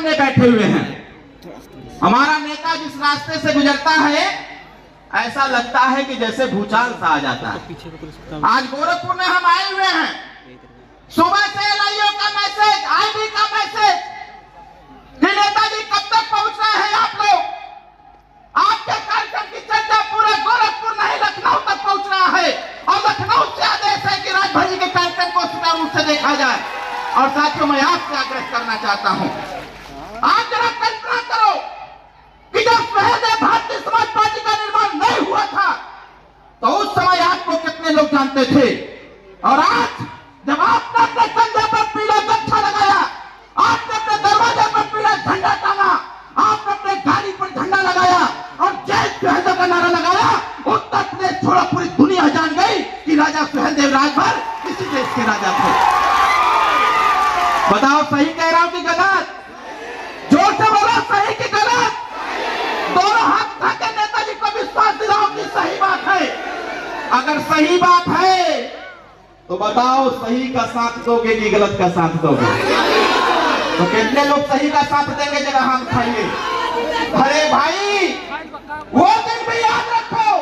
सामने बैठे हुए हैं। हमारा नेता जिस रास्ते से गुजरता है ऐसा लगता है कि जैसे भूचाल सा आ जाता है। आज गोरखपुर में हम आए हुए हैं, सुबह से एलआईओ का मैसेज, आईबी का मैसेज कि नेताजी कब तक पहुंच रहे हैं आप लोग। आपके कार्यक्रम की चर्चा पूरे गोरखपुर नहीं लखनऊ तक पहुंच रहा है और लखनऊ से आदेश है कि राजभर जी के कार्यक्रम को सुचारू रूप से देखा जाए। और साथियों, मैं आपसे आग्रह करना चाहता हूं, आप जरा कल्पना करो कि जब सहदेव भारतीय समाज पार्टी का निर्माण नहीं हुआ था तो उस समय आपको कितने लोग जानते थे, और आज जब आपने अपने कंधे पर पीला गमछा लगाया, आपने अपने दरवाजे पर पीला झंडा टांगा, आपने अपने गाड़ी पर झंडा लगाया और जय सुहेलदेव का नारा लगाया, उत्तर प्रदेश छोड़ो पूरी दुनिया जान गई कि राजा सुहेलदेव राजभर किसी देश के राजा थे। बताओ सही कह रहा हूं कि गलत? जोर से बोलो, सही कि गलत? दोनों हाथ उठा के नेताजी को विश्वास दिलाओ कि सही बात है। अगर सही बात है तो बताओ सही का साथ दोगे कि गलत का साथ दोगे? तो कितने लोग सही का साथ देंगे? जरा हाथ उठाइए। अरे भाई, वो दिन भी याद रखो।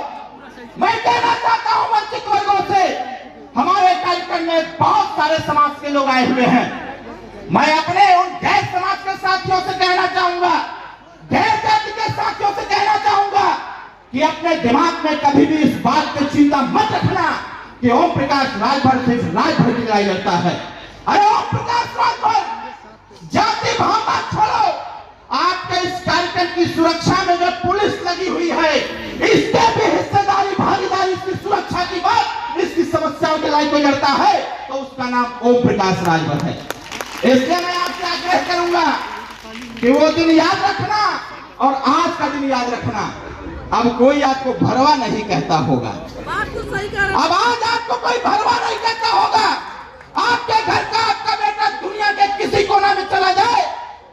मैं कहना चाहता हूं वंचित वर्गों से, हमारे कार्यक्रम में बहुत सारे समाज के लोग आए हुए हैं। मैं अपने उन गैर समाज के साथियों से कहना चाहूंगा, गैर जाति के साथियों से कहना चाहूंगा कि अपने दिमाग में कभी भी इस बात की चिंता मत रखना कि ओम प्रकाश राजभर सिर्फ राजभर की लड़ाई लड़ता है। अरे ओम प्रकाश राजभर जाति भावना छोड़ो, आपके इस कार्यक्रम की सुरक्षा में जो पुलिस लगी हुई है इसके भी हिस्सेदारी भागीदारी, इसकी सुरक्षा की बात, इसकी समस्याओं की लड़ाई कोई लड़ता है तो उसका नाम ओम प्रकाश राजभर है। इसलिए मैं आपसे आग्रह करूंगा कि वो दिन याद रखना और आज का दिन याद रखना। अब कोई आपको भरवा नहीं कहता होगा, अब आज आपको कोई भरवा नहीं कहता होगा। आपके घर का आपका बेटा दुनिया के किसी कोना में चला जाए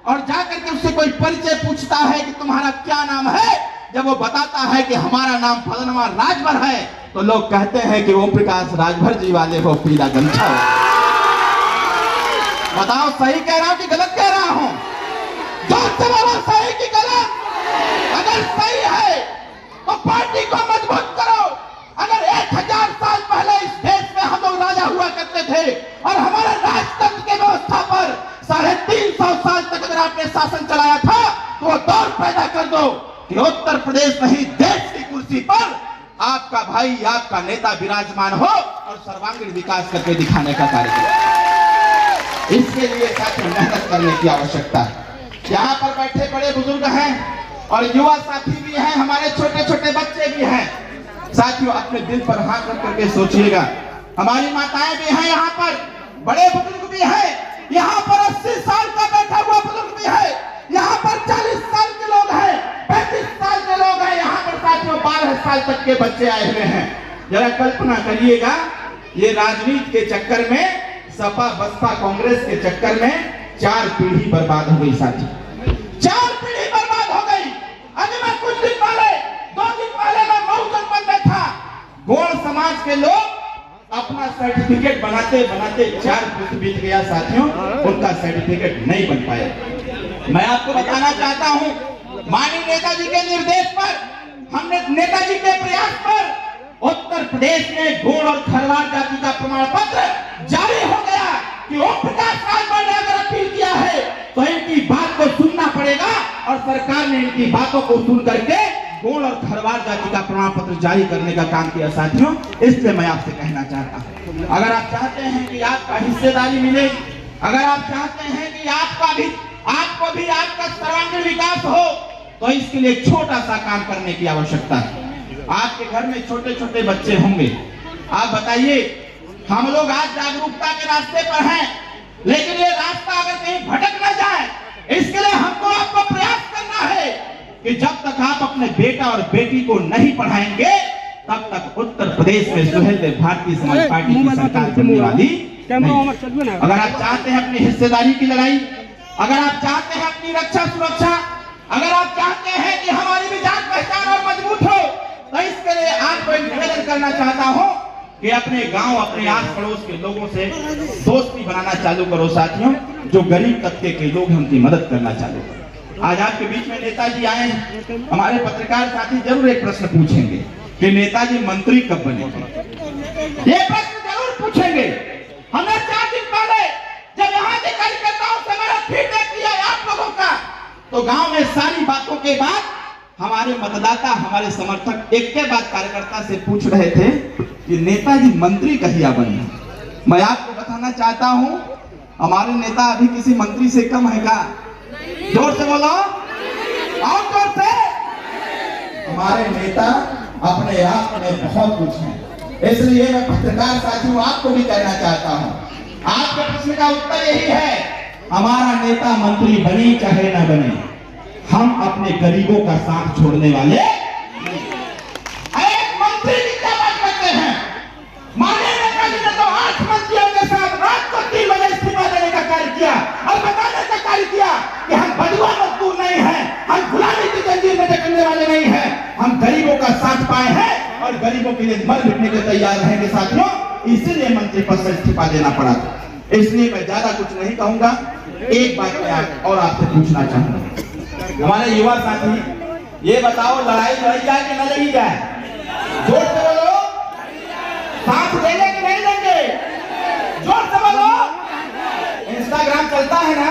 और जाकर के उससे कोई परिचय पूछता है कि तुम्हारा क्या नाम है, जब वो बताता है कि हमारा नाम फलनवा राजभर है तो लोग कहते हैं कि ओम प्रकाश राजभर जी वाले हो पीला गमछा। बताओ सही कह रहा हूं कि गलत कह रहा हूं? जोर से बोलो, सही कि गलत? अगर सही है तो पार्टी को मजबूत करो। अगर 1000 साल पहले इस देश में हम लोग राजा हुआ करते थे और हमारे राजतंत्र की व्यवस्था पर 350 साल तक अगर आपने शासन चलाया था तो वो दौर पैदा कर दो कि उत्तर प्रदेश नहीं देश की कुर्सी पर आपका भाई, आपका नेता विराजमान हो और सर्वांगीण विकास करके दिखाने का कार्य करें। इसके लिए साथियों मेहनत करने की आवश्यकता है। यहाँ पर बैठे बड़े बुजुर्ग हैं और युवा साथी भी हैं, हमारे छोटे छोटे बच्चे भी हैं। साथियों, अपने दिल पर हाथ रख करके सोचिएगा, हमारी माताएं भी हैं यहाँ पर, बड़े बुजुर्ग भी हैं, यहाँ पर 80 साल का बैठा हुआ बुजुर्ग भी है, यहाँ पर 40 साल के लोग हैं, 35 साल के लोग हैं, यहाँ पर साथियों 12 साल तक के बच्चे आए हुए हैं। जरा कल्पना करिएगा, ये राजनीति के चक्कर में, सपा बसपा कांग्रेस के चक्कर में 4 पीढ़ी बर्बाद हो गई साथी, 4 पीढ़ी बर्बाद हो गई। अभी मैं कुछ दिन पहले, 2 दिन पहले मैं मऊ जनपद में था। गौड़ समाज के लोग अपना सर्टिफिकेट बनाते बनाते 4 वर्ष बीत गया साथियों, उनका सर्टिफिकेट नहीं बन पाया। मैं आपको बताना चाहता हूं, माननीय नेताजी के निर्देश पर, हमने नेताजी के प्रयास पर उत्तर प्रदेश में गौड़ और खरवार जाति का प्रमाण पत्र जारी हो गया कि ओम प्रकाश राजभर ने अगर अपील किया है तो इनकी बात को सुनना पड़ेगा और सरकार ने इनकी बातों को सुन करके गौड़ और खरवार जाति का प्रमाण पत्र जारी करने का काम किया साथियों। इसलिए मैं आपसे कहना चाहता हूं, अगर आप चाहते हैं कि आपका हिस्सेदारी मिले, अगर आप चाहते हैं कि आपको भी आपका सर्वांगीण विकास हो तो इसके लिए छोटा सा काम करने की आवश्यकता है। आपके घर में छोटे छोटे बच्चे होंगे, आप बताइए, हम लोग आज जागरूकता के रास्ते पर हैं, लेकिन ये रास्ता अगर कहीं भटक न जाए, इसके लिए हमको आपको प्रयास करना है कि जब तक आप अपने बेटा और बेटी को नहीं पढ़ाएंगे तब तक उत्तर प्रदेश में सुहेलदेव भारतीय समाज पार्टी की सरकार बनने वाली नहीं। अगर आप चाहते हैं अपनी हिस्सेदारी की लड़ाई, अगर आप चाहते हैं अपनी रक्षा सुरक्षा, अगर आप चाहते हैं कि हमारी भी जान पहचान और मजबूत हो, तो इसके लिए आपको एक निवेदन करना चाहता हूं कि अपने गांव, अपने आस पड़ोस के लोगों से दोस्ती बनाना चालू करो साथियों। जो गरीब तबके के लोग हैं उनकी मदद करना चालू करो। आज आपके बीच में नेताजी आए हैं, हमारे पत्रकार साथी जरूर एक प्रश्न पूछेंगे कि नेताजी मंत्री कब बनेंगे। ये प्रश्न जरूर पूछेंगे। हमने 4 दिन पहले जब यहाँ के कार्यकर्ताओं से मेरा फीडबैक लिया आप लोगों का, तो गांव में सारी बातों के बाद हमारे मतदाता, हमारे समर्थक एक के बाद कार्यकर्ता से पूछ रहे थे कि नेताजी मंत्री कहिया बने। मैं आपको बताना चाहता हूं, हमारे नेता अभी किसी मंत्री से कम है का? जोर से बोलो, और जोर से। हमारे नेता अपने आप में बहुत कुछ है। इसलिए मैं पत्रकार साथियों आपको भी कहना चाहता हूं, आपके प्रश्न का उत्तर यही है, हमारा नेता मंत्री बने चाहे ना बने, हम अपने गरीबों का साथ छोड़ने वाले नहीं। एक मंत्री की क्या बात करते हैं? माननीय नेताजी ने तो 8 मंत्रियों के साथ रात को 3 बजे इस्तीफा देने का कार्य किया और बताने का कार्य किया कि हम बदुआ मजदूर नहीं हैं, हम गुलामी की जंजीर में जकड़ने वाले नहीं हैं, हम गरीबों का साथ पाए हैं और गरीबों के लिए मर मिटने के तैयार रहेंगे साथियों। इसीलिए मंत्री पद से इस्तीफा देना पड़ा था। इसलिए मैं ज्यादा कुछ नहीं कहूंगा। एक बात मैं और आपसे पूछना चाहूंगा, हमारे युवा साथी ये बताओ, लड़ाई लड़ी जाए कि न लड़ी जाए? जोर से बोलो, साथ देंगे कि नहीं देंगे? जोर से बोलो। इंस्टाग्राम चलता है ना,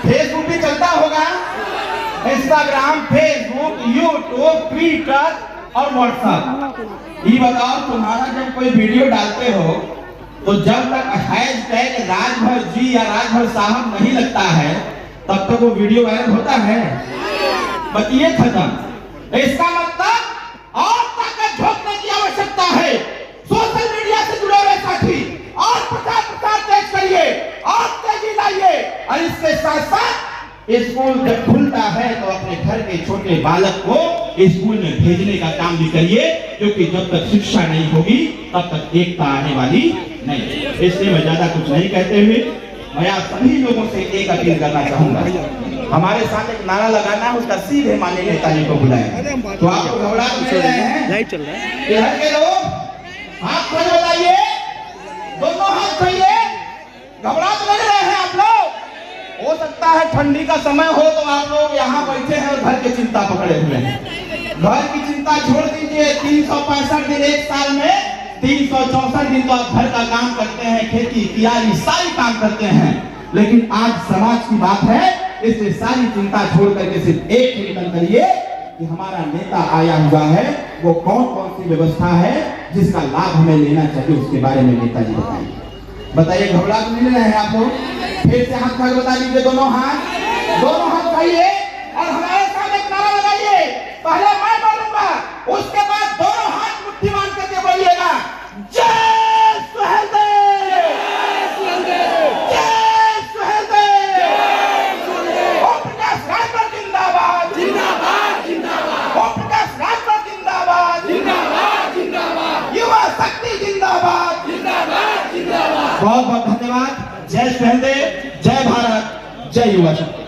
फेसबुक भी चलता होगा। इंस्टाग्राम, फेसबुक, यूट्यूब, ट्विटर और व्हाट्सएप। ये बताओ, तुम्हारा जब कोई वीडियो डालते हो तो जब तक हैशटैग राजभर जी या राजभर साहब नहीं लगता है तब तक वो वीडियो वायरल होता है? बताइए, खत्म। इसका मतलब और ताकत झोंकने की आवश्यकता है। सोशल मीडिया से जुड़े हुए साथी और प्रचार तेज करिए और तेजी लाइए। और इसके साथ साथ स्कूल जब खुलता है तो अपने घर के छोटे बालक को स्कूल में भेजने का काम भी करिए, क्योंकि जब तक शिक्षा नहीं होगी तब तक एकता आने वाली नहीं। इसलिए मैं ज्यादा कुछ नहीं कहते हुए मैं आप सभी लोगों से एक अपील करना चाहूंगा, हमारे साथ एक नारा लगाना है, उसका सीधे माननीय नेताजी को बुलाएं। तो आप घबरा नहीं रहे हैं? लाइव चल रहा है। बिहार के लोग हाथ खड़े बताइए, दोनों हाथ चाहिए। घबरा तो नहीं रहे हैं आप लोग? हो सकता है ठंडी का समय हो तो आप लोग यहाँ बैठे हैं और घर की चिंता पकड़े हुए हैं। घर की चिंता छोड़ दीजिए। 365 दिन एक साल में 364 दिन तो आप घर का काम करते हैं, खेती कियारी सारी काम करते हैं। लेकिन आज समाज की बात है, इसलिए सारी चिंता छोड़ करके सिर्फ एक चिंतन करिए कि हमारा नेता आया हुआ है, वो कौन कौन सी व्यवस्था है जिसका लाभ हमें लेना चाहिए, उसके बारे में नेताजी बताइए। बताइए, घबरा तो नहीं रहे हैं आप लोग? फिर से हाथ खड़े बता दीजिए, दोनों हाथ उठाइए और हमारे साथ एक नारा लगाइए। पहले मैं बोलूंगा, उसके बाद दोनों हाथ मुट्ठी बांध करके बोलिएगा, जय सुहेलदेव, जय सुहेलदेव, ओम प्रकाश राजभर जिंदाबाद, जिंदाबाद, जिंदाबाद, ओम प्रकाश राजभर जिंदाबाद, जिंदाबाद, जिंदाबाद, युवा शक्ति जिंदाबाद, जिंदाबाद, जिंदाबाद। बहुत बहुत धन्यवाद। जय सुहेलदेव, जय भारत, जय युवा शक्ति।